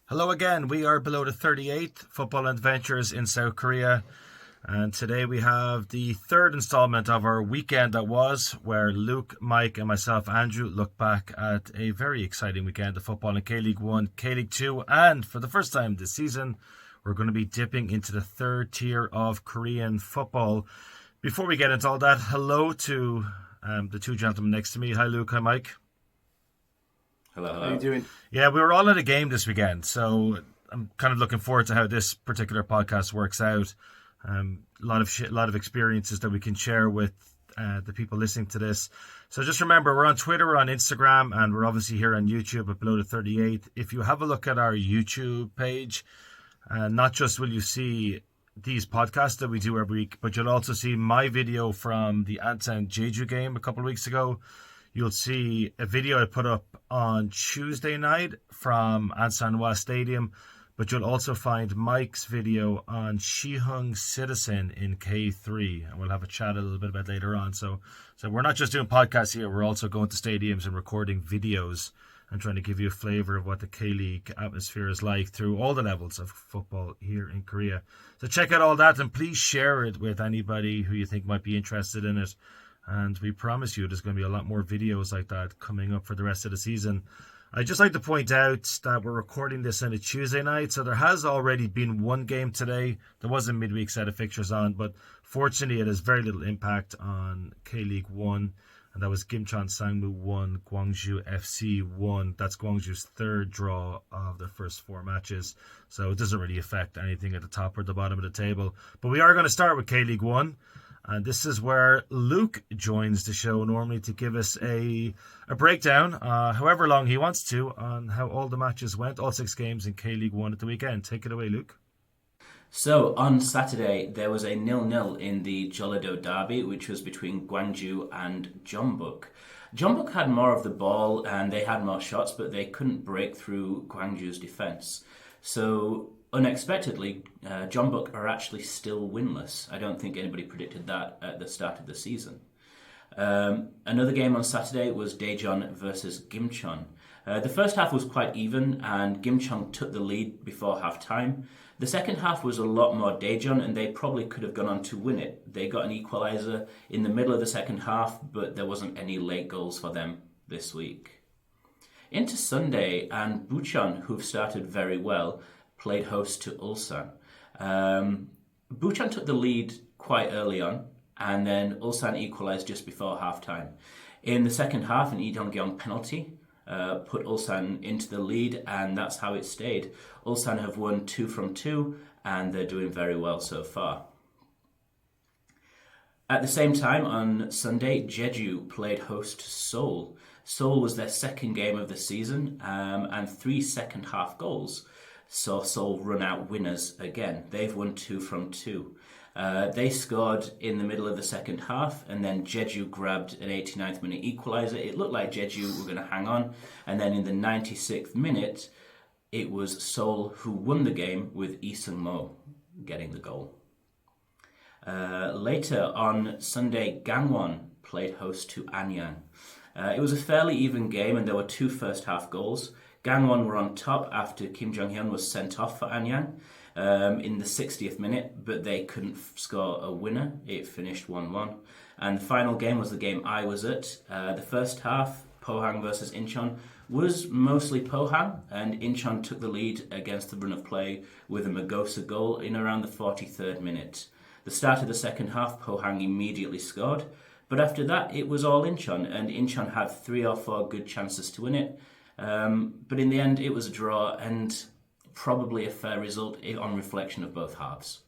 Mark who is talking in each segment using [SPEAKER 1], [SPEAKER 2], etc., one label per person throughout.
[SPEAKER 1] Hello again. We are below the 38th Football Adventures in South Korea. And today we have the third installment of our weekend that was, where Luke, Mike, and myself, Andrew, look back at a very exciting weekend of football in K-League 1, K-League 2, and for the first time this season, we're going to be dipping into the third tier of Korean football. Before we get into all that, hello to the two gentlemen next to me. Hi, Luke. Hi, Mike.
[SPEAKER 2] Hello,
[SPEAKER 3] How you
[SPEAKER 2] hello.
[SPEAKER 3] doing?
[SPEAKER 1] Yeah, we were all at a game this weekend, so I'm kind of looking forward to how this particular podcast works out. A lot of experiences that we can share with the people listening to this. So just remember, we're on Twitter, we're on Instagram, and we're obviously here on YouTube at Below the 38. If you have a look at our YouTube page, not just will you see these podcasts that we do every week, but you'll also see my video from the Ansan Jeju game a couple of weeks ago. You'll see a video I put up on Tuesday night from Ansan Stadium, but you'll also find Mike's video on Siheung Citizen in K3, and we'll have a chat a little bit about later on. So we're not just doing podcasts here, we're also going to stadiums and recording videos and trying to give you a flavour of what the K-League atmosphere is like through all the levels of football here in Korea. So check out all that, and please share it with anybody who you think might be interested in it. And we promise you there's going to be a lot more videos like that coming up for the rest of the season. I'd just like to point out that we're recording this on a Tuesday night, so there has already been one game today. There was a midweek set of fixtures on, but fortunately it has very little impact on K-League 1, and that was Gimcheon Sangmu 1, Gwangju FC 1. That's Gwangju's third draw of their first four matches, so it doesn't really affect anything at the top or the bottom of the table. But we are going to start with K-League 1. And this is where Luke joins the show normally to give us a breakdown, however long he wants to, on how all the matches went, all six games in K-League 1 at the weekend. Take it away, Luke.
[SPEAKER 2] So on Saturday, there was a 0-0 in the Jeollado derby, which was between Gwangju and Jeonbuk. Jeonbuk had more of the ball and they had more shots, but they couldn't break through Gwangju's defence. So unexpectedly, Jeonbuk are actually still winless. I don't think anybody predicted that at the start of the season. Another game on Saturday was Daejeon versus Gimcheon. The first half was quite even, and Gimcheon took the lead before half-time. The second half was a lot more Daejeon, and they probably could have gone on to win it. They got an equaliser in the middle of the second half, but there wasn't any late goals for them this week. Into Sunday, and Bucheon, who've started very well, played host to Ulsan. Bucheon took the lead quite early on, and then Ulsan equalised just before half-time. In the second half, an Lee Dong-kyung penalty put Ulsan into the lead, and that's how it stayed. Ulsan have won 2 from 2, and they're doing very well so far. At the same time, on Sunday, Jeju played host to Seoul. Seoul was their second game of the season, and 3 second-half goals saw Seoul run out winners again. They've won 2 from 2. They scored in the middle of the second half, and then Jeju grabbed an 89th minute equaliser. It looked like Jeju were going to hang on, and then in the 96th minute, it was Seoul who won the game with Lee Seung-mo getting the goal. Later on Sunday, Gangwon played host to Anyang. It was a fairly even game, and there were 2 first half goals. Gangwon were on top after Kim Jong-hyun was sent off for Anyang in the 60th minute, but they couldn't score a winner. It finished 1-1. And the final game was the game I was at. The first half, Pohang versus Incheon, was mostly Pohang, and Incheon took the lead against the run of play with a Magosa goal in around the 43rd minute. The start of the second half, Pohang immediately scored, but after that it was all Incheon, and Incheon had 3 or 4 good chances to win it. But in the end, it was a draw, and probably a fair result on reflection of both halves.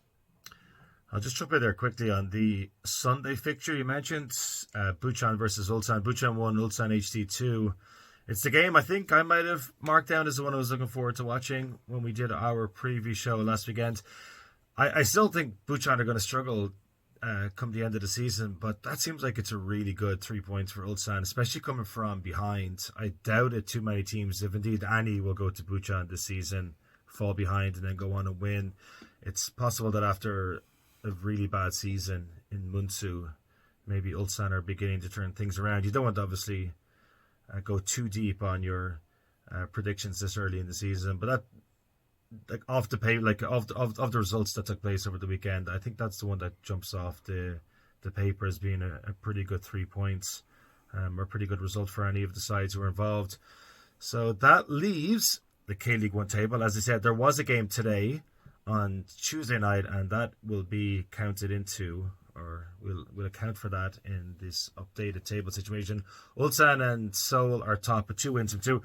[SPEAKER 1] I'll just jump in there quickly on the Sunday fixture you mentioned, Bucheon versus Ulsan. Bucheon 1, Ulsan HT 2. It's the game I think I might have marked down as the one I was looking forward to watching when we did our preview show last weekend. I still think Bucheon are going to struggle come the end of the season, but that seems like it's a really good 3 points for Ulsan, especially coming from behind. I doubt it too many teams, if indeed any, will go to Bucheon this season, fall behind and then go on and win. It's possible that after a really bad season in Munsu, maybe Ulsan are beginning to turn things around. You don't want to obviously go too deep on your predictions this early in the season, but like off the pay, like of the results that took place over the weekend, I think that's the one that jumps off the paper as being a pretty good 3 points, or a pretty good result for any of the sides who were involved. So that leaves the K-League 1 table. As I said, there was a game today on Tuesday night, and that will be counted into, or we'll account for that in this updated table situation. Ulsan and Seoul are top with 2 wins from 2.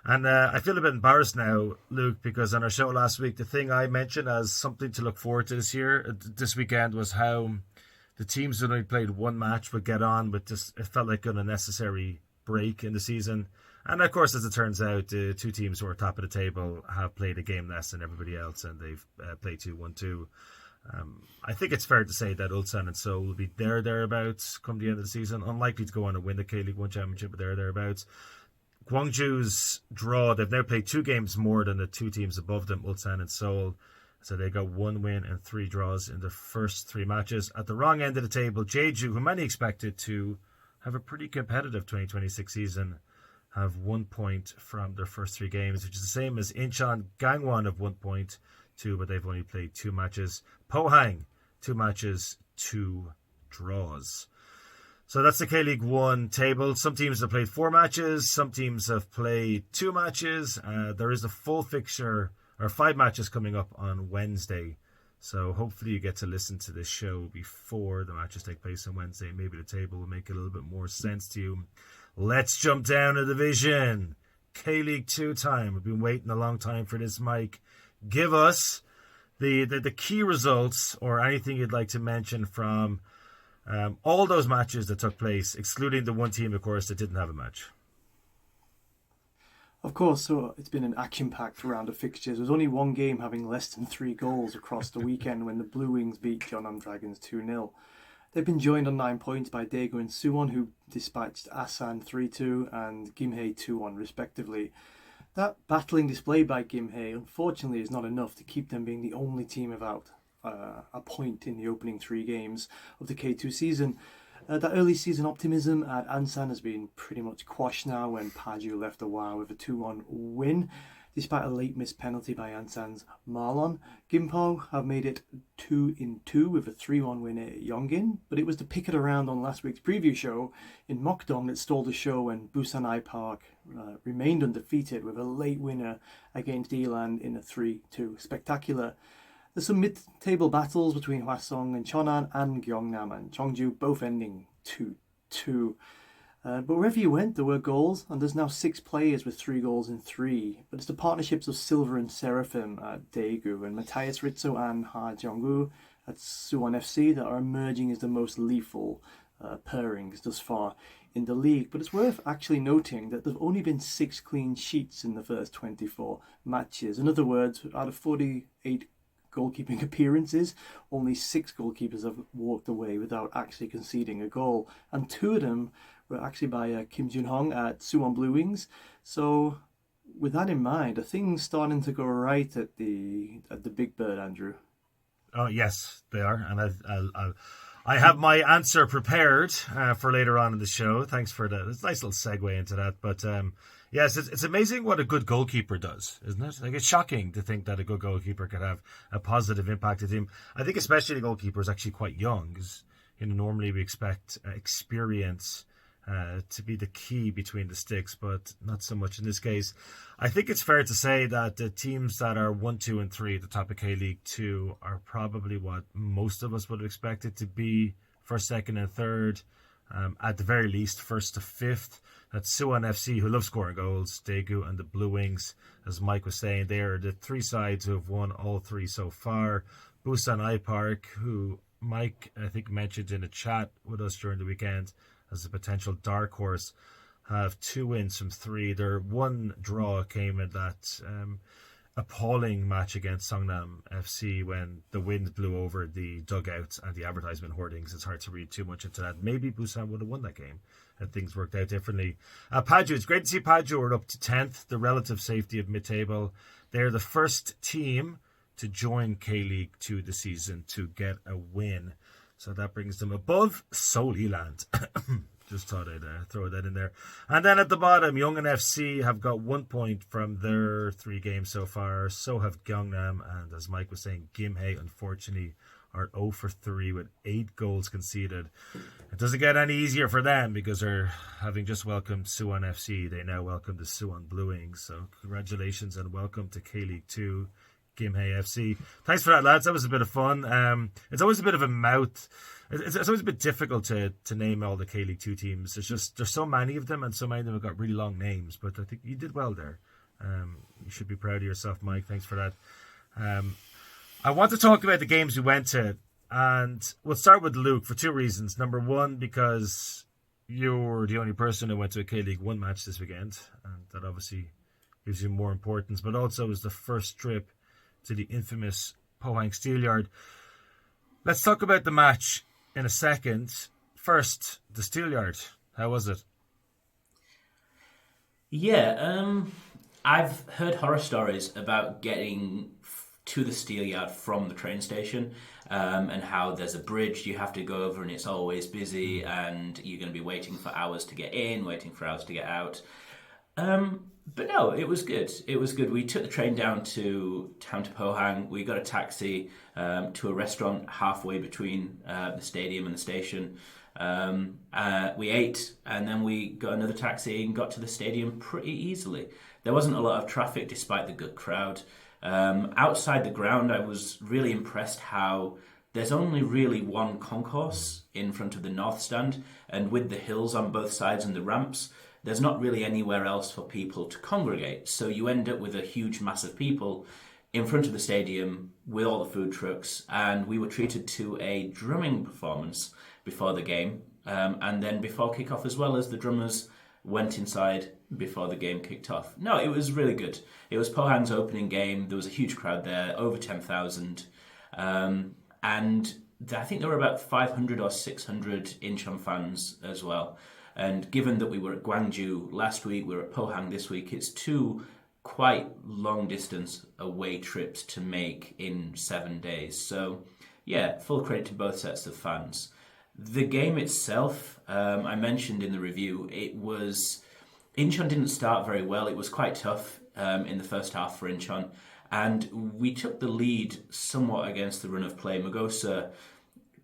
[SPEAKER 1] And I feel a bit embarrassed now, Luke, because on our show last week, the thing I mentioned as something to look forward to this weekend, was how the teams that only played one match would get on with this. It felt like an unnecessary break in the season. And of course, as it turns out, the 2 teams who are top of the table have played a game less than everybody else, and they've played 2-1-2. I think it's fair to say that Ulsan and Seoul will be thereabouts come the end of the season. Unlikely to go on and win the K-League 1 championship, but thereabouts. Gwangju's draw, they've now played 2 games more than the 2 teams above them, Ulsan and Seoul. So they got 1 win and 3 draws in the first 3 matches. At the wrong end of the table, Jeju, who many expected to have a pretty competitive 2026 season, have 1 point from their first 3 games, which is the same as Incheon Gangwon of 1 point, 2, but they've only played 2 matches. Pohang, 2 matches, 2 draws. So that's the K-League 1 table. Some teams have played 4 matches. Some teams have played 2 matches. There is a full fixture, or 5 matches coming up on Wednesday. So hopefully you get to listen to this show before the matches take place on Wednesday. Maybe the table will make a little bit more sense to you. Let's jump down a division. K-League 2 time. We've been waiting a long time for this, Mike. Give us the key results, or anything you'd like to mention from all those matches that took place, excluding the one team, of course, that didn't have a match.
[SPEAKER 3] Of course, so it's been an action-packed round of fixtures. There was only one game having less than 3 goals across the weekend when the Blue Wings beat Jeonnam Dragons 2-0. They've been joined on 9 points by Daegu and Suwon, who dispatched Ansan 3-2 and Gimhae 2-1 respectively. That battling display by Gimhae, unfortunately, is not enough to keep them being the only team without a point in the opening 3 games of the K2 season. That early season optimism at Ansan has been pretty much quashed now when Paju left the WoW with a 2-1 win. Despite a late missed penalty by Ansan's Marlon, Gimpo have made it 2-2 with a 3-1 win at Yongin, but it was the picket around on last week's preview show in Mokdong that stole the show when Busan I Park remained undefeated with a late winner against Eland in a 3-2 spectacular. There's some mid-table battles between Hwasong and Cheonan and Gyeongnam and Cheongju, both ending 2-2. But wherever you went, there were goals, and there's now 6 players with 3 goals in 3. But it's the partnerships of Silver and Seraphim at Daegu and Matthias Rizzo and Ha Jong-gu at Suwon FC that are emerging as the most lethal pairings thus far in the league. But it's worth actually noting that there have only been 6 clean sheets in the first 24 matches. In other words, out of 48 goalkeeping appearances, only 6 goalkeepers have walked away without actually conceding a goal, and 2 of them were actually by Kim Jun-hong at Suwon Blue Wings. So with that in mind, are things starting to go right at the Big Bird, Andrew?
[SPEAKER 1] Oh yes, they are, and I have my answer prepared for later on in the show. Thanks for that. It's a nice little segue into that, but yes, it's amazing what a good goalkeeper does, isn't it? Like, it's shocking to think that a good goalkeeper could have a positive impact on the team. I think especially the goalkeeper is actually quite young, because normally we expect experience to be the key between the sticks, but not so much in this case. I think it's fair to say that the teams that are 1, 2, and 3 at the top of K-League 2 are probably what most of us would have expected to be first, second, and third. At the very least, first to fifth. That's Suwon FC, who love scoring goals, Daegu, and the Blue Wings. As Mike was saying, they are the 3 sides who have won all 3 so far. Busan I Park, who Mike, I think, mentioned in a chat with us during the weekend as a potential dark horse, have 2 wins from 3. Their 1 draw came in that appalling match against Songnam FC when the wind blew over the dugouts and the advertisement hoardings. It's hard to read too much into that. Maybe Busan would have won that game had things worked out differently. Paju, it's great to see Paju are up to 10th, the relative safety of mid-table. They're the first team to join K-League 2 this season to get a win. So that brings them above Seoul Eland. Just thought I'd throw that in there. And then at the bottom, Yongin FC have got 1 point from their 3 games so far. So have Gyeongnam, and as Mike was saying, Gimhae, unfortunately, are 0 for 3 with 8 goals conceded. It doesn't get any easier for them because they're having just welcomed Suwon FC. They now welcome the Suwon Blue Wings. So congratulations and welcome to K-League 2, Gimhae FC. Thanks for that, lads. That was a bit of fun. It's always a bit of a mouth. It's always a bit difficult to name all the K-League 2 teams. There's so many of them, and so many of them have got really long names. But I think you did well there. You should be proud of yourself, Mike. Thanks for that. I want to talk about the games we went to, and we'll start with Luke for 2 reasons. Number one, because you're the only person who went to a K-League 1 match this weekend, and that obviously gives you more importance. But also, it was the first trip to the infamous Pohang Steel Yard. Let's talk about the match in a second. First, the Steel Yard. How was it?
[SPEAKER 2] Yeah, I've heard horror stories about getting to the Steel Yard from the train station, and how there's a bridge you have to go over and it's always busy and you're going to be waiting for hours to get in, waiting for hours to get out. But no, it was good. It was good. We took the train down to Pohang. We got a taxi to a restaurant halfway between the stadium and the station. We ate, and then we got another taxi and got to the stadium pretty easily. There wasn't a lot of traffic despite the good crowd. Outside the ground, I was really impressed how there's only really one concourse in front of the north stand, and with the hills on both sides and the ramps, there's not really anywhere else for people to congregate. So you end up with a huge mass of people in front of the stadium with all the food trucks, and we were treated to a drumming performance before the game, and then before kickoff as well, as the drummers went inside before the game kicked off. No, it was really good. It was Pohang's opening game. There was a huge crowd there, over 10,000, and I think there were about 500 or 600 Incheon fans as well. And given that we were at Gwangju last week, we were at Pohang this week, it's 2 quite long distance away trips to make in 7 days. So yeah, full credit to both sets of fans. The game itself, I mentioned in the review, Incheon didn't start very well. It was quite tough in the first half for Incheon, and we took the lead somewhat against the run of play. Magosa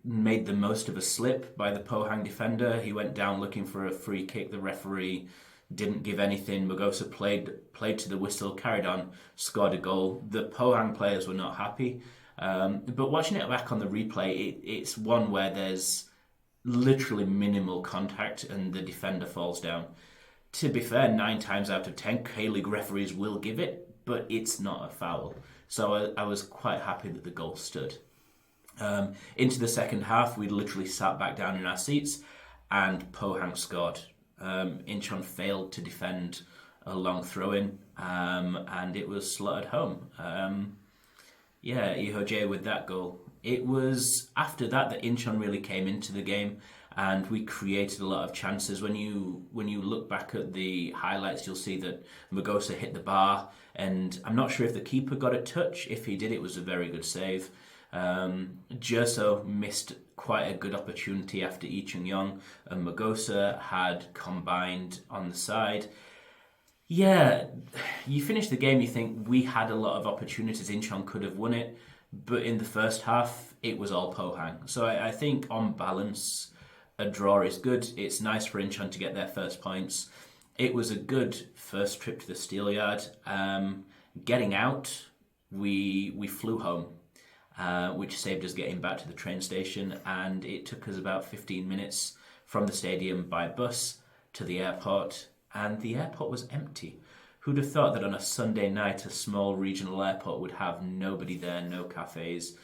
[SPEAKER 2] made the most of a slip by the Pohang defender. He went down looking for a free kick. The referee didn't give anything. Magosa played to the whistle, carried on, scored a goal. The Pohang players were not happy. But watching it back on the replay, it's one where there's literally minimal contact and the defender falls down. To be fair, 9 times out of 10, K-League referees will give it, but it's not a foul. So I was quite happy that the goal stood. Into the second half, we literally sat back down in our seats and Pohang scored. Incheon failed to defend a long throw-in, and it was slotted home. Ihoje with that goal. It was after that Incheon really came into the game, and we created a lot of chances. When you look back at the highlights, you'll see that Magosa hit the bar, and I'm not sure if the keeper got a touch. If he did, it was a very good save. Jerso missed quite a good opportunity after Lee Chung-yong, and Magosa had combined on the side. Yeah, you finish the game, you think we had a lot of opportunities. Incheon could have won it, but in the first half, it was all Pohang. So I think on balance, a draw is good. It's nice for Incheon to get their first points. It was a good first trip to the Steel Yard. Getting out, we flew home, which saved us getting back to the train station, and it took us about 15 minutes from the stadium by bus to the airport, and the airport was empty. Who'd have thought that on a Sunday night a small regional airport would have nobody there, no cafes,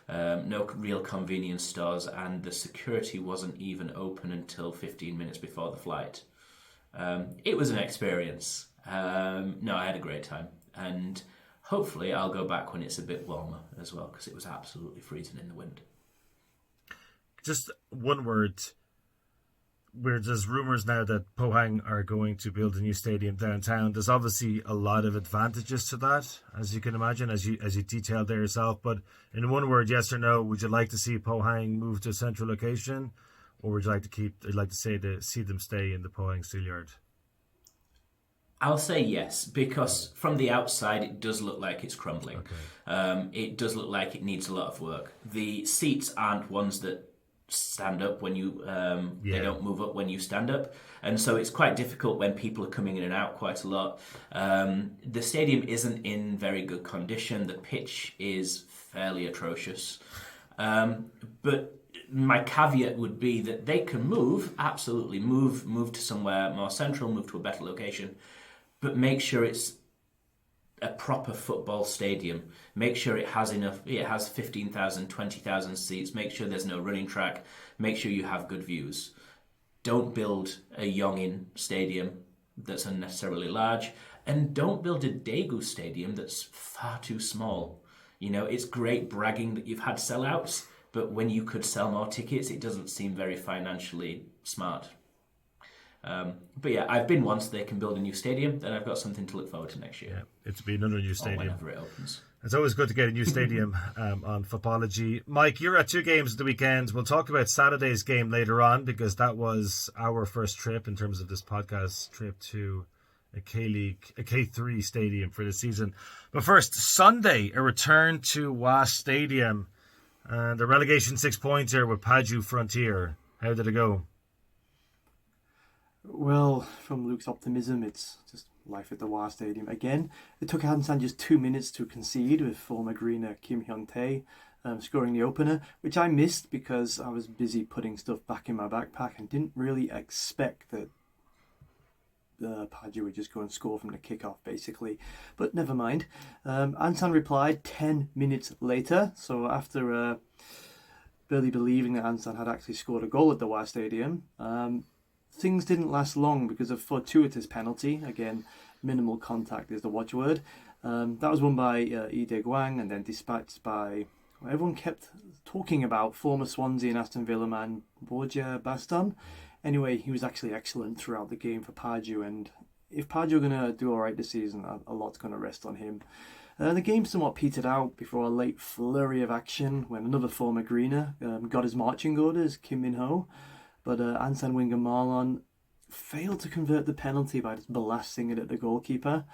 [SPEAKER 2] no real convenience stores, and the security wasn't even open until 15 minutes before the flight. It was an experience. No, I had a great time, and hopefully I'll go back when it's a bit warmer as well, because it was absolutely freezing in the wind.
[SPEAKER 1] Just one word. There's rumours now that Pohang are going to build a new stadium downtown. There's obviously a lot of advantages to that, as you can imagine, as you detailed there yourself. But in one word, yes or no, would you like to see Pohang move to a central location? or would you like to see them stay in the Pohang Steel Yard?
[SPEAKER 2] I'll say yes, because from the outside it does look like it's crumbling.
[SPEAKER 1] Okay.
[SPEAKER 2] It does look like it needs a lot of work. The seats aren't ones that stand up when you they don't move up when you stand up, and so it's quite difficult when people are coming in and out quite a lot. The stadium isn't in very good condition. The pitch is fairly atrocious, but my caveat would be that they can absolutely move to somewhere more central, move to a better location, but make sure it's a proper football stadium. Make sure it has 15,000, 20,000 seats. Make sure there's no running track. Make sure you have good views. Don't build a Yongin stadium that's unnecessarily large, and don't build a Daegu stadium that's far too small. It's great bragging that you've had sellouts, but when you could sell more tickets, it doesn't seem very financially smart. But yeah, I've been once. They can build a new stadium, then I've got something to look forward to next year.
[SPEAKER 1] Yeah, it's been another new stadium.
[SPEAKER 2] Or whenever it opens.
[SPEAKER 1] It's always good to get a new stadium on Footballogy. Mike, you're at 2 games at the weekend. We'll talk about Saturday's game later on, because that was our first trip in terms of this podcast trip to a K3 stadium for the season. But first, Sunday, a return to Was Stadium. And the relegation 6-pointer with Paju Frontier. How did it go?
[SPEAKER 3] Well, from Luke's optimism, it's just life at the Was Stadium again. It took Ansan just 2 minutes to concede, with former greener Kim Hyun-tae scoring the opener, which I missed because I was busy putting stuff back in my backpack and didn't really expect that Paju would just go and score from the kickoff, basically. But never mind. Ansan replied 10 minutes later, so after barely believing that Ansan had actually scored a goal at the Was Stadium, things didn't last long because of fortuitous penalty. Again, minimal contact is the watchword. That was won by Lee Dae-kwang, and then dispatched by everyone kept talking about, former Swansea and Aston Villa man Borja Baston. Anyway, he was actually excellent throughout the game for Paju, and if Paju are going to do all right this season, a lot's going to rest on him. The game somewhat petered out before a late flurry of action when another former greener got his marching orders, Kim Min-ho. But Ansan winger Marlon failed to convert the penalty by just blasting it at the goalkeeper,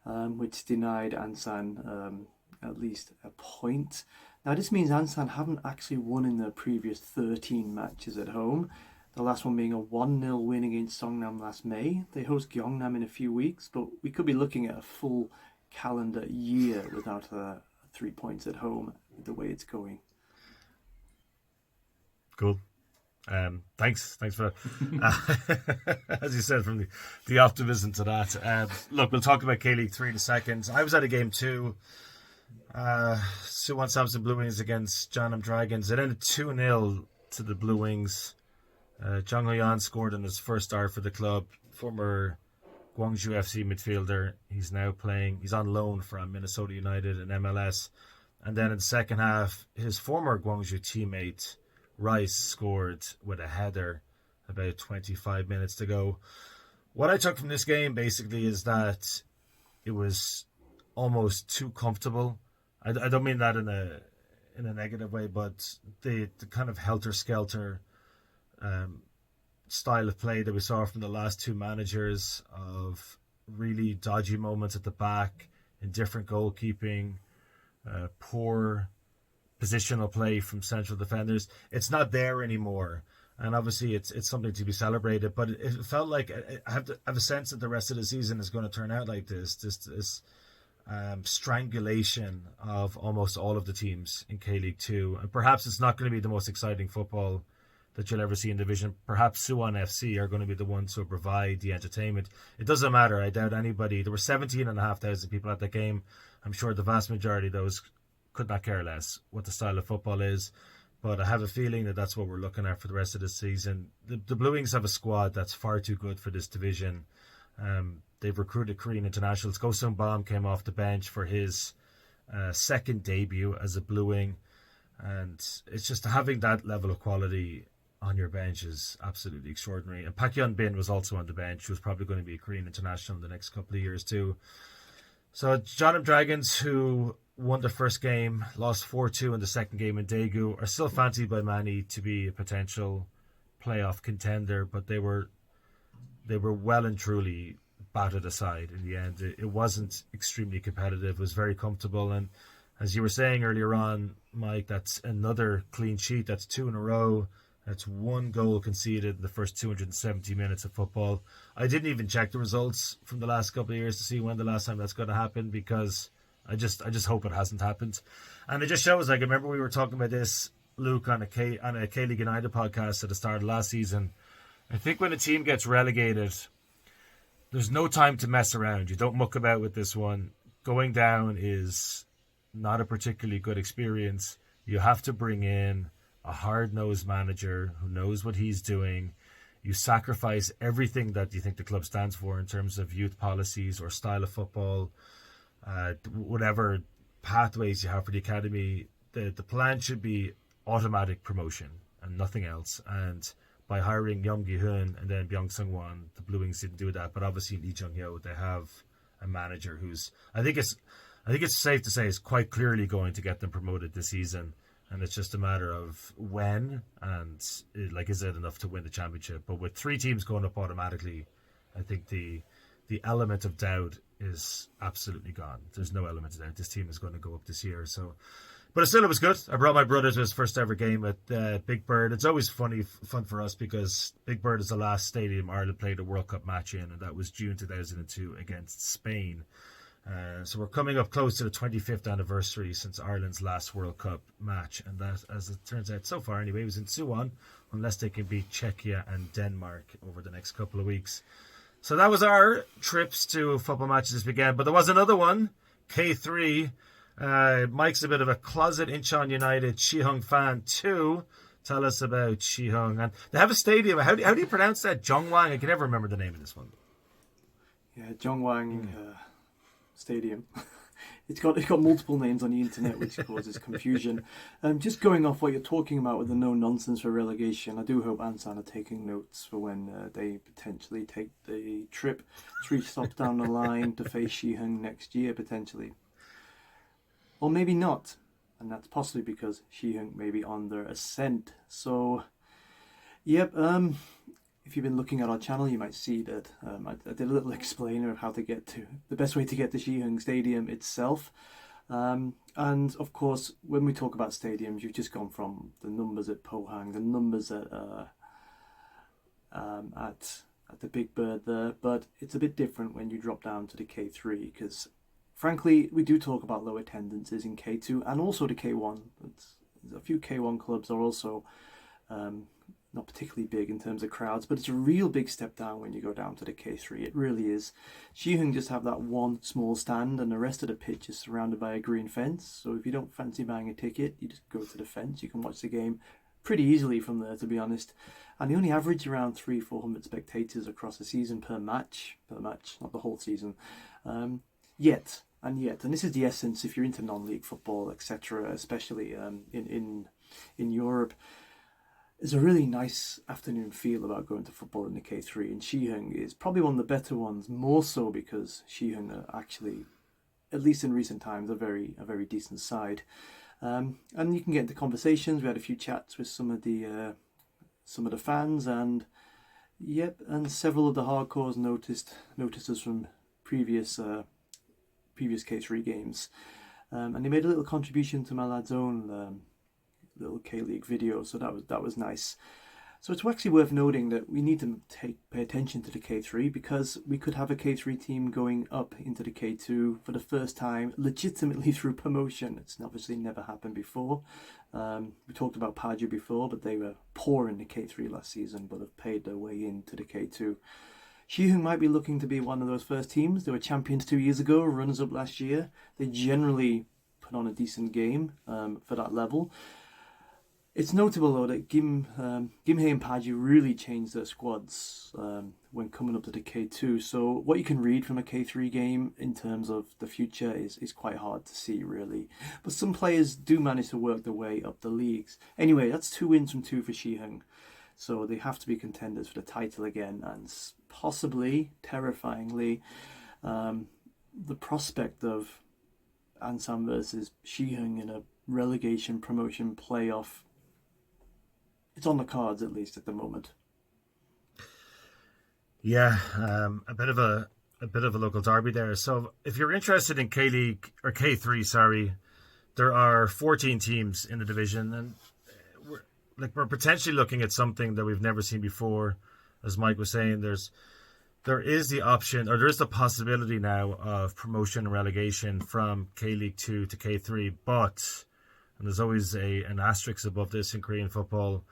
[SPEAKER 3] which denied Ansan at least a point. Now, this means Ansan haven't actually won in their previous 13 matches at home, the last one being a 1-0 win against Songnam last May. They host Gyeongnam in a few weeks, but we could be looking at a full calendar year without 3 points at home, the way it's going.
[SPEAKER 1] Cool. Thanks for that. As you said, from the optimism to that. Look, we'll talk about K-League 3 in a second. I was at a game too. Suwon Samsung Blue Wings against Jeonnam Dragons. It ended 2-0 to the Blue Wings. Jung Ho-yeon scored in his first start for the club. Former Gwangju FC midfielder. He's on loan from Minnesota United and MLS. And then in the second half, his former Gwangju teammate Rice scored with a header about 25 minutes to go. What I took from this game basically is that it was almost too comfortable. I don't mean that in a negative way, but the kind of helter-skelter style of play that we saw from the last 2 managers, of really dodgy moments at the back, indifferent goalkeeping, poor positional play from central defenders. It's not there anymore, and obviously it's something to be celebrated. But it felt like I have a sense that the rest of the season is going to turn out like this strangulation of almost all of the teams in K-League 2, and perhaps it's not going to be the most exciting football that you'll ever see in division. Perhaps Suwon FC are going to be the ones who provide the entertainment. It doesn't matter. I doubt anybody. There were 17,500 people at that game. I'm sure the vast majority of those could not care less what the style of football is, but I have a feeling that that's what we're looking at for the rest of the season. The Blue Wings have a squad that's far too good for this division. They've recruited Korean internationals. Go Sung Bam came off the bench for his second debut as a Blue Wing, and it's just having that level of quality on your bench is absolutely extraordinary. And Pak Hyun Bin was also on the bench, who's probably going to be a Korean international in the next couple of years too. So Jeonnam Dragons, who won their first game, lost 4-2 in the second game in Daegu, are still fancied by many to be a potential playoff contender, but they were well and truly battered aside in the end. It wasn't extremely competitive. It was very comfortable. And as you were saying earlier on, Mike, that's another clean sheet. That's 2 in a row. That's 1 goal conceded in the first 270 minutes of football. I didn't even check the results from the last couple of years to see when the last time that's going to happen, because I just hope it hasn't happened. And it just shows, like, I remember we were talking about this, Luke, on a K-League United podcast at the start of last season. I think when a team gets relegated, there's no time to mess around. You don't muck about with this one. Going down is not a particularly good experience. You have to bring in a hard-nosed manager who knows what he's doing. You sacrifice everything that you think the club stands for in terms of youth policies or style of football, whatever pathways you have for the academy. The plan should be automatic promotion and nothing else. And by hiring Young Gi-hun and then Byung Sung-won, the Blue Wings didn't do that. But obviously Lee Jung-yo, they have a manager who's, I think it's safe to say, is quite clearly going to get them promoted this season. And it's just a matter of when and is it enough to win the championship. But with 3 teams going up automatically, I think the element of doubt is absolutely gone. There's no element of doubt. This team is going to go up this year. So, but still, it was good. I brought my brother to his first ever game at Big Bird. It's always fun for us because Big Bird is the last stadium Ireland played a World Cup match in, and that was June 2002 against Spain. So we're coming up close to the 25th anniversary since Ireland's last World Cup match, and that, as it turns out so far anyway, was in Suwon, unless they can beat Czechia and Denmark over the next couple of weeks. So that was our trips to football matches this weekend, but there was another one, K3. Mike's a bit of a closet Incheon United Siheung fan too. Tell us about Siheung. And they have a stadium. How do you pronounce that? Jongwang? I can never remember the name of this one.
[SPEAKER 3] Yeah, Jongwang Stadium. It's got multiple names on the internet, which causes confusion. Just going off what you're talking about with the no nonsense for relegation, I do hope Ansan are taking notes for when they potentially take the trip 3 stops down the line to face Siheung next year potentially, or maybe not, and that's possibly because Siheung may be on their ascent. So, yep. If you've been looking at our channel, you might see that I did a little explainer of how to get to the best way to get to Siheung Stadium itself. And of course, when we talk about stadiums, you've just gone from the numbers at Pohang, the numbers at the Big Bird there, but it's a bit different when you drop down to the K3 because, frankly, we do talk about low attendances in K2 and also the K1. A few K1 clubs are also not particularly big in terms of crowds, but it's a real big step down when you go down to the K3. It really is. Siheung just have that one small stand and the rest of the pitch is surrounded by a green fence. So if you don't fancy buying a ticket, you just go to the fence. You can watch the game pretty easily from there, to be honest. And they only average around 300-400 spectators across a season per match, not the whole season. Yet, and this is the essence if you're into non-league football, etc., especially in Europe. There's a really nice afternoon feel about going to football in the K3, and Siheung is probably one of the better ones, more so because Siheung are actually, at least in recent times, a very decent side. And you can get into conversations. We had a few chats with some of the fans, and several of the hardcores noticed us from previous K3 games, and they made a little contribution to my lad's own little K-League video, so that was nice. So it's actually worth noting that we need to pay attention to the K3 because we could have a K3 team going up into the K2 for the first time legitimately through promotion. It's obviously never happened before. We talked about Paju before, but they were poor in the K3 last season but have paid their way into the K2. Siheung might be looking to be one of those first teams. They were champions 2 years ago, runners-up last year. They generally put on a decent game for that level. It's notable though that Gimhae and Paju really changed their squads when coming up to the K2. So what you can read from a K3 game in terms of the future is quite hard to see really. But some players do manage to work their way up the leagues. Anyway, that's 2 wins from 2 for Siheung. So they have to be contenders for the title again, and possibly, terrifyingly, the prospect of Ansan versus Siheung in a relegation promotion playoff it's on the cards at least at the moment.
[SPEAKER 1] Yeah, a bit of a local derby there. So if you're interested in K League or K3, sorry, there are 14 teams in the division, and we're potentially looking at something that we've never seen before. As Mike was saying, there is the option, or there is the possibility now of promotion and relegation from K League 2 to K3, but, and there's always an asterisk above this in Korean football,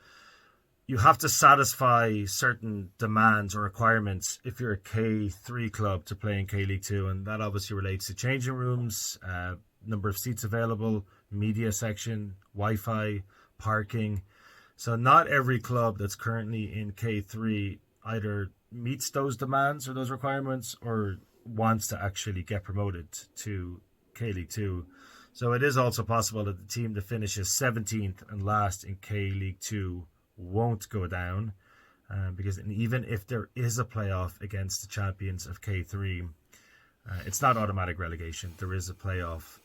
[SPEAKER 1] you have to satisfy certain demands or requirements if you're a K3 club to play in K League 2, and that obviously relates to changing rooms, number of seats available, media section, Wi-Fi, parking. So not every club that's currently in K3 either meets those demands or those requirements or wants to actually get promoted to K League 2. So it is also possible that the team that finishes 17th and last in K League 2 won't go down, because even if there is a playoff against the champions of K3, it's not automatic relegation. There is a playoff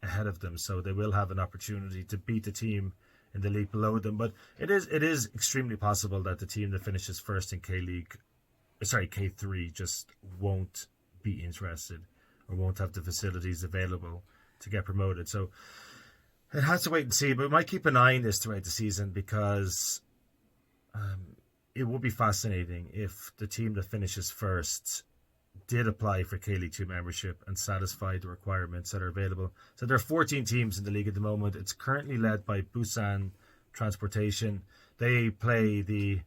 [SPEAKER 1] ahead of them, so they will have an opportunity to beat the team in the league below them. But it is extremely possible that the team that finishes first in K3 just won't be interested or won't have the facilities available to get promoted. So it has to wait and see, but we might keep an eye on this throughout the season, because it will be fascinating if the team that finishes first did apply for K League 2 membership and satisfy the requirements that are available. So there are 14 teams in the league at the moment. It's currently led by Busan Transportation. They play the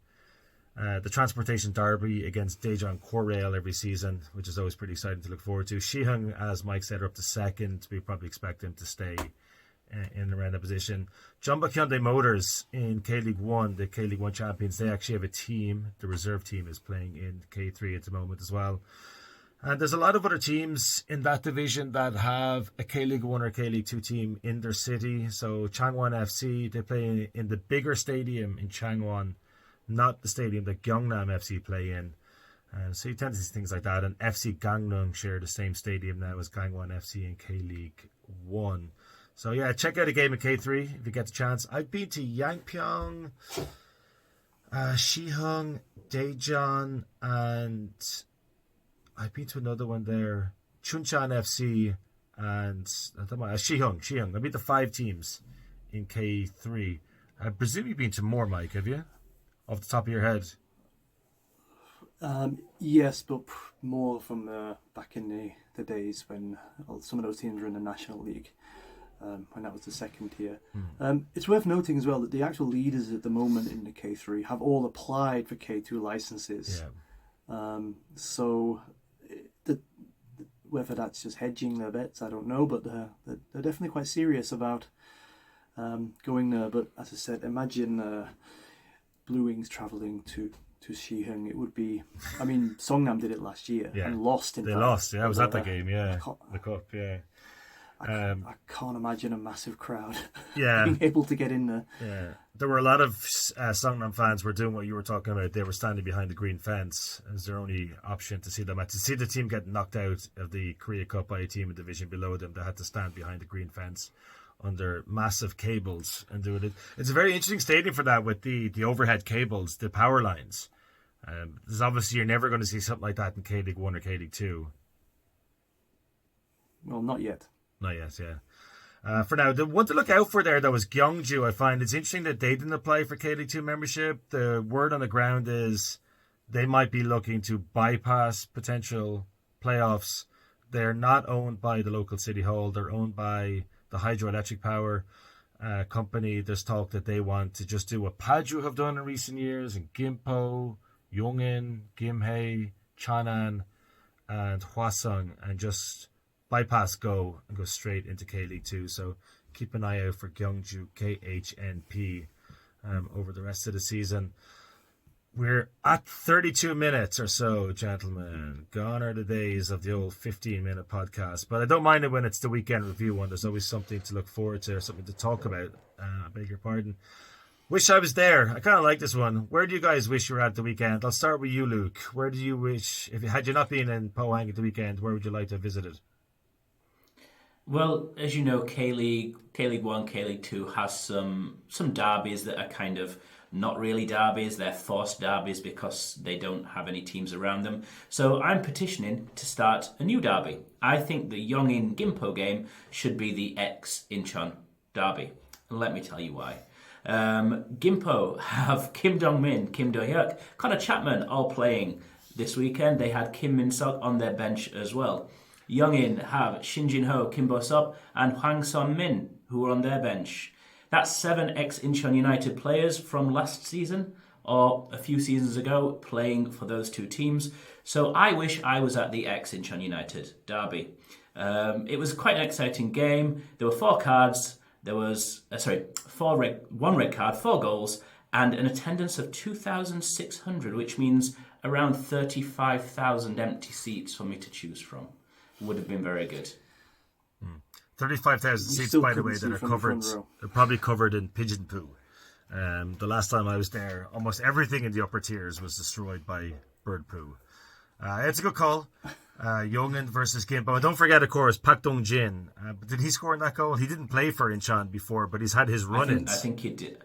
[SPEAKER 1] Transportation Derby against Daejeon Korail every season, which is always pretty exciting to look forward to. Siheung, as Mike said, are up to second. We probably expect them to stay in around that position. Jeonbuk Hyundai Motors in K League 1, the K League 1 champions, they actually have a team. The reserve team is playing in K3 at the moment as well. And there's a lot of other teams in that division that have a K League 1 or K League 2 team in their city. So Changwon FC, they play in the bigger stadium in Changwon, not the stadium that Gyeongnam FC play in. So you tend to see things like that. And FC Gangneung share the same stadium now as Gangwon FC in K League 1. So yeah, check out a game of K3 if you get the chance. I've been to Yangpyeong, Siheung, Daejeon, and I've been to another one there, Chuncheon FC, and Siheung. I've been to 5 teams in K3. I presume you've been to more, Mike, have you? Off the top of your head.
[SPEAKER 3] Yes, but more from back in the days when some of those teams were in the National League. When that was the second tier. It's worth noting as well that the actual leaders at the moment in the K3 have all applied for K2 licenses. Yeah. So whether that's just hedging their bets, I don't know, but they're definitely quite serious about going there. But as I said, imagine Blue Wings travelling to Siheung. It would be, I mean, Songnam did it last year and lost.
[SPEAKER 1] They lost, I was at that game, the cup,
[SPEAKER 3] I can't imagine a massive crowd
[SPEAKER 1] Yeah.
[SPEAKER 3] being able to get in there.
[SPEAKER 1] Yeah, there were a lot of Songnam fans were doing what you were talking about. They were standing behind the green fence as their only option to see them. To see the team get knocked out of the Korea Cup by a team in division below them, they had to stand behind the green fence under massive cables and do it. It's a very interesting stadium for that, with the overhead cables, the power lines. There's obviously, you're never going to see something like that in K League 1 or K League 2.
[SPEAKER 3] Well, not yet.
[SPEAKER 1] Not yet, yeah. For now, the one to look out for there, though, is Gyeongju. I find it's interesting that they didn't apply for K League 2 membership. The word on the ground is they might be looking to bypass potential playoffs. They're not owned by the local city hall. They're owned by the hydroelectric power company. There's talk that they want to just do what Paju have done in recent years, and Gimpo, Yongin, Gimhae, Chanan, and Hwasong, and just bypass Go and go straight into K League 2. So keep an eye out for Gyeongju KHNP over the rest of the season. We're at 32 minutes or so, gentlemen. Gone are the days of the old 15-minute podcast. But I don't mind it when it's the weekend review one. There's always something to look forward to or something to talk about. I beg your pardon. Wish I was there. I kind of like this one. Where do you guys wish you were at the weekend? I'll start with you, Luke. Where do you wish, had you not been in Pohang at the weekend, where would you like to have visited?
[SPEAKER 2] Well, as you know, K League One, K League Two has some derbies that are kind of not really derbies. They're forced derbies because they don't have any teams around them. So I'm petitioning to start a new derby. I think the Yongin Gimpo game should be the ex Incheon derby. And let me tell you why. Gimpo have Kim Dong-min, Kim Do-hyuk, Connor Chapman all playing this weekend. They had Kim Min-sok on their bench as well. Yongin have Shin Jin-ho, Kim Bo-sop, and Hwang Son-min, who are on their bench. That's 7 ex-Incheon United players from last season, or a few seasons ago, playing for those two teams. So I wish I was at the ex-Incheon United derby. It was quite an exciting game. There were 4 cards. There was, one red card, 4 goals, and an attendance of 2,600, which means around 35,000 empty seats for me to choose from. Would have been very good.
[SPEAKER 1] 35,000 seats, by the way, that are covered. They're probably covered in pigeon poo. The last time I was there, almost everything in the upper tiers was destroyed by bird poo. It's a good call. Yongin versus Gimpo. And don't forget, of course, Pak Dong-jin. Did he score in that goal? He didn't play for Incheon before, but he's had his run-ins.
[SPEAKER 2] I think he did.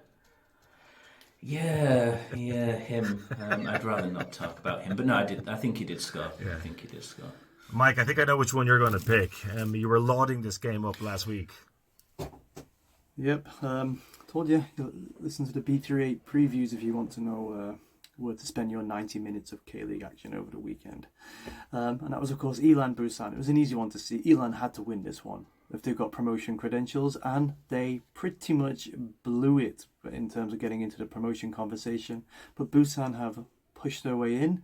[SPEAKER 2] Yeah, him. I'd rather not talk about him. But no, I think he did score. Yeah. I think he did score.
[SPEAKER 1] Mike, I think I know which one you're going to pick. You were lauding this game up last week.
[SPEAKER 3] Yep. Told you. Listen to the B38 previews if you want to know where to spend your 90 minutes of K-League action over the weekend. And that was, of course, Elan Busan. It was an easy one to see. Elan had to win this one if they've got promotion credentials, and they pretty much blew it in terms of getting into the promotion conversation. But Busan have pushed their way in.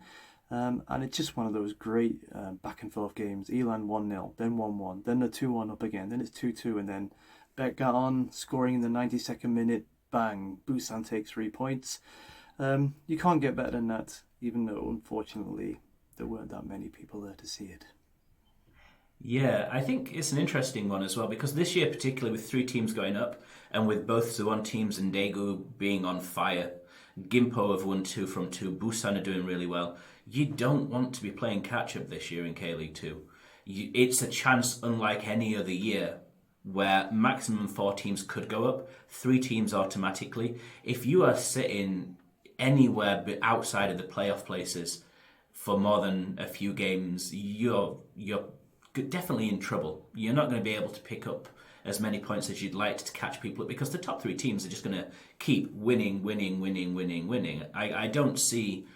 [SPEAKER 3] And it's just one of those great back and forth games. Elan 1-0, then 1-1, then the 2-1 up again, then it's 2-2, and then Baek got on, scoring in the 92nd minute, bang, Busan takes 3 points. You can't get better than that, even though, unfortunately, there weren't that many people there to see it.
[SPEAKER 2] Yeah, I think it's an interesting one as well, because this year, particularly with 3 teams going up, and with both Suwon teams and Daegu being on fire, Gimpo have won 2 from 2, Busan are doing really well. You don't want to be playing catch-up this year in K-League 2. It's a chance unlike any other year where maximum 4 teams could go up, 3 teams automatically. If you are sitting anywhere outside of the playoff places for more than a few games, you're definitely in trouble. You're not going to be able to pick up as many points as you'd like to catch people up, because the top 3 teams are just going to keep winning. I don't see,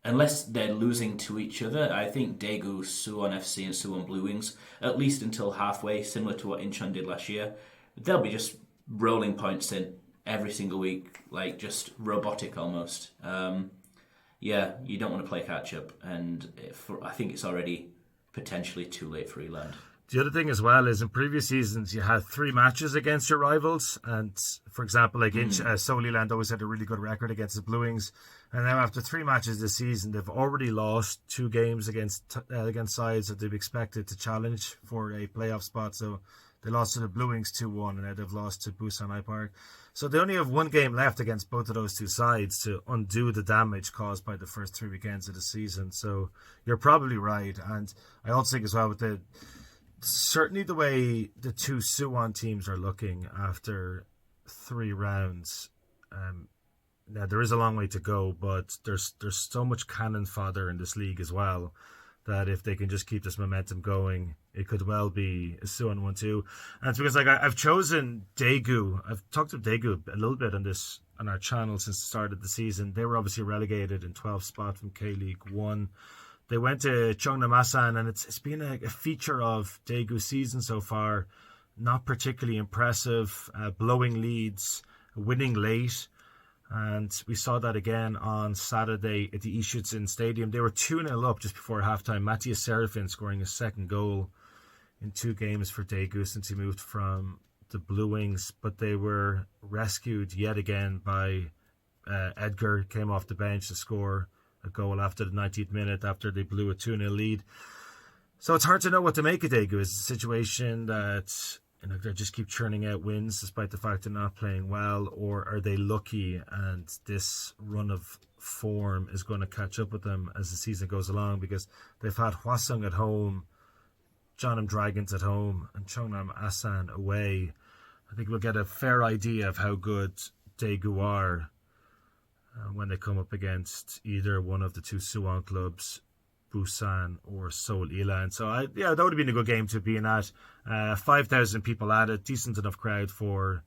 [SPEAKER 2] unless they're losing to each other, I think Daegu, Suwon FC and Suwon Blue Wings, at least until halfway, similar to what Incheon did last year, they'll be just rolling points in every single week, like just robotic almost. You don't want to play catch up, and I think it's already potentially too late for Eland.
[SPEAKER 1] The other thing as well is in previous seasons you had 3 matches against your rivals, and for example, like Seoul Eland always had a really good record against the Blue Wings, and now after 3 matches this season they've already lost 2 games against sides that they've expected to challenge for a playoff spot. So they lost to the Blue Wings 2-1, and now they've lost to Busan I Park. So they only have 1 game left against both of those 2 sides to undo the damage caused by the first 3 weekends of the season. So you're probably right, and I also think as well with certainly the way the 2 Suwon teams are looking after 3 rounds. Now there is a long way to go, but there's so much cannon fodder in this league as well that if they can just keep this momentum going, it could well be a Suwon 1-2. And it's because I've chosen Daegu. I've talked about Daegu a little bit on our channel since the start of the season. They were obviously relegated in 12th spot from K-League 1. They went to Cheongnam Ansan, and it's been a feature of Daegu's season so far. Not particularly impressive, blowing leads, winning late. And we saw that again on Saturday at the Incheon Stadium. They were 2-0 up just before halftime. Matthias Serafin scoring his 2nd goal in 2 games for Daegu since he moved from the Blue Wings. But they were rescued yet again by Edgar, came off the bench to score a goal after the 19th minute after they blew a 2-0 lead. So it's hard to know what to make of Daegu. It's a situation that they just keep churning out wins despite the fact they're not playing well, or are they lucky and this run of form is going to catch up with them as the season goes along, because they've had Hwasong at home Jeonnam Dragons at home and Cheongnam Ansan away, I think we'll get a fair idea of how good Daegu are when they come up against either one of the two Suwon clubs, Busan or Seoul Ilan. So that would have been a good game to be in at. 5,000 people at it, decent enough crowd for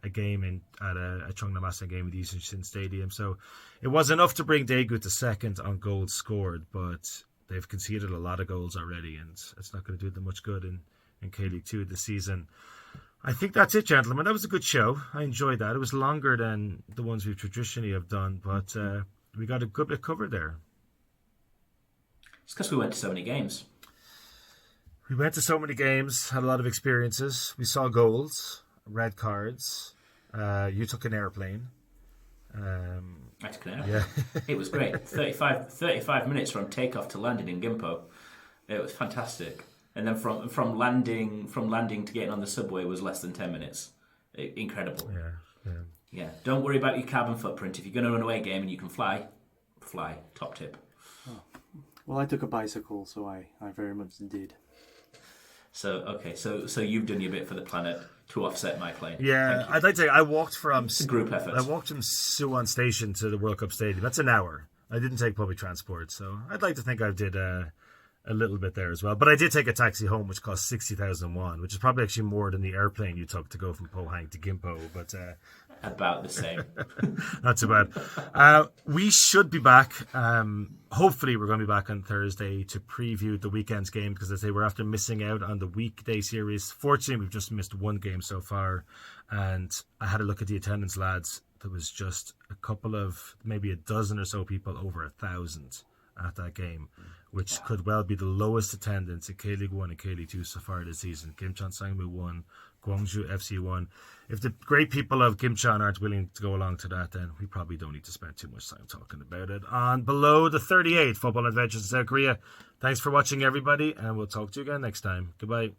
[SPEAKER 1] a game at a Cheongnam Ansan game at the Incheon Stadium. So it was enough to bring Daegu to second on goals scored, but they've conceded a lot of goals already, and it's not going to do them much good in K-League 2 this season. I think that's it, gentlemen. That was a good show. I enjoyed that. It was longer than the ones we've traditionally have done, but we got a good bit covered there.
[SPEAKER 2] It's because we went to so many games.
[SPEAKER 1] We went to so many games, had a lot of experiences. We saw goals, red cards. You took an airplane.
[SPEAKER 2] I took an airplane. Yeah. It was great. 35 minutes from takeoff to landing in Gimpo. It was fantastic. And then from landing to getting on the subway was less than 10 minutes. Incredible. Yeah. Don't worry about your carbon footprint. If you're going to an away game and you can fly. Top tip.
[SPEAKER 3] Oh. Well, I took a bicycle, so I very much did.
[SPEAKER 2] So you've done your bit for the planet to offset my plane.
[SPEAKER 1] Yeah, I'd like to say I walked from...
[SPEAKER 2] It's a group effort.
[SPEAKER 1] I walked from Suwon Station to the World Cup Stadium. That's an hour. I didn't take public transport, so I'd like to think I did a little bit there as well. But I did take a taxi home, which cost 60,000 won, which is probably actually more than the airplane you took to go from Pohang to Gimpo. But
[SPEAKER 2] about the same.
[SPEAKER 1] Not too bad. We should be back. Hopefully, we're going to be back on Thursday to preview the weekend's game, because I say we're after missing out on the weekday series. Fortunately, we've just missed one game so far, and I had a look at the attendance, lads. There was just a couple of, maybe a dozen or so people, over 1,000 at that game, which could well be the lowest attendance in K-League 1 and K-League 2 so far this season. Gimcheon Sangmu won, Gwangju FC won. If the great people of Gimcheon aren't willing to go along to that, then we probably don't need to spend too much time talking about it. On Below the 38 Football Adventures in South Korea, thanks for watching, everybody, and we'll talk to you again next time. Goodbye.